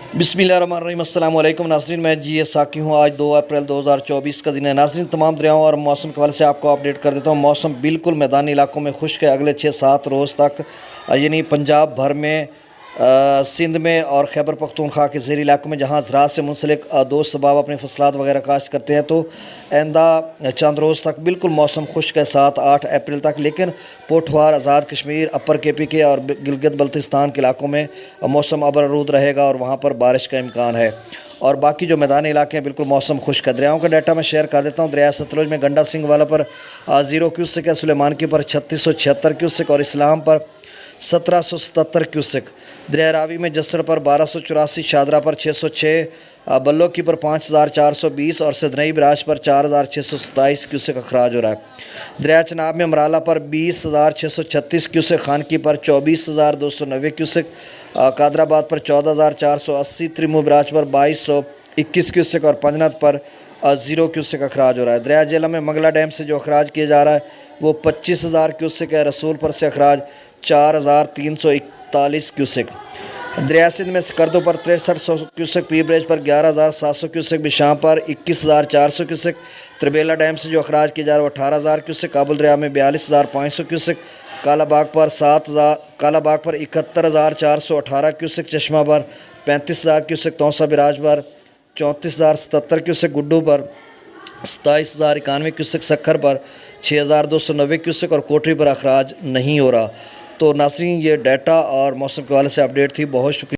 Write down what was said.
बिस्मिल्लाहिर्रहमानिर्रहीम। अस्सलाम वालेकुम नाज़रीन, मैं जी साकी हूँ। आज 2 अप्रैल 2024 का दिन है नाज़रीन। तमाम दरियाओं और मौसम के हवाले से आपको अपडेट कर देता हूँ। मौसम बिल्कुल मैदानी इलाकों में खुश्क है। अगले 6-7 रोज़ तक यानी पंजाब भर में, सिंध में और खैबर पख्तूनख्वा के ज़ेरी इलाकों में जहाँ ज़राअत से मुंसलिक दोस्त सबाब अपने फसलात वगैरह काश्त करते हैं, तो आइंदा चंद रोज़ तक बिल्कुल मौसम खुश्क है, 7-8 अप्रैल तक। लेकिन पोठवार, आज़ाद कश्मीर, अपर KPK और गिलगित बल्तिस्तान के इलाकों में मौसम अबरआलूद रहेगा और वहाँ पर बारिश का इम्कान है। और बाकी जो मैदानी इलाके हैं बिल्कुल मौसम खुश्क है। दरियाओं का डाटा मैं शेयर कर देता हूँ। दरिया सतलुज में गंडा सिंह वाला पर 0 क्यूसेक है, सुलेमानकी पर 3676 क्यूसेक और इस्लाम पर 1777 क्यूसेक। दरिया रावी में जसर पर 1284, शादरा पर 606, बल्लो की पर 5420 और सदनई बराज पर 4627 क्यूसेक अखराज हो रहा है। दरिया चनाब में अमराला पर 20636 क्यूसेक, खानकी पर 24290 क्यूसेक, कादराबाद पर 14480, त्रिमू बराज पर 2221 क्यूसेक और पंजनत पर 0 क्यूसेक अखराज हो रहा है। दरिया जेलम में मंगला डैम से जो अखराज किया जा रहा है वो 25000 क्यूसेक है। रसूलपुर से अखराज 4341 क्यूसेक। दरिया सिंध में स्कर्दो पर 6300 क्यूसेक, पी ब्रिज पर 11700 क्यूसेक, बिशां पर 21400 क्यूसेक। त्रिबेला डैम से जो अखराज किया जा रहा है वो 18000 क्यूसेक। काबुल दरिया में 42500 क्यूसेक, कालाबाग पर 7,418 क्यूसेक, चश्मा पर 35000 क्यूसेक, तौसा बिराज पर 34077 क्यूसेक, गुड्डू पर 27091 क्यूसेक, सक्खर पर 6290 क्यूसेक और कोटरी पर अखराज नहीं हो रहा। तो नाज़रीन, ये डाटा और मौसम के हवाले से अपडेट थी। बहुत शुक्रिया।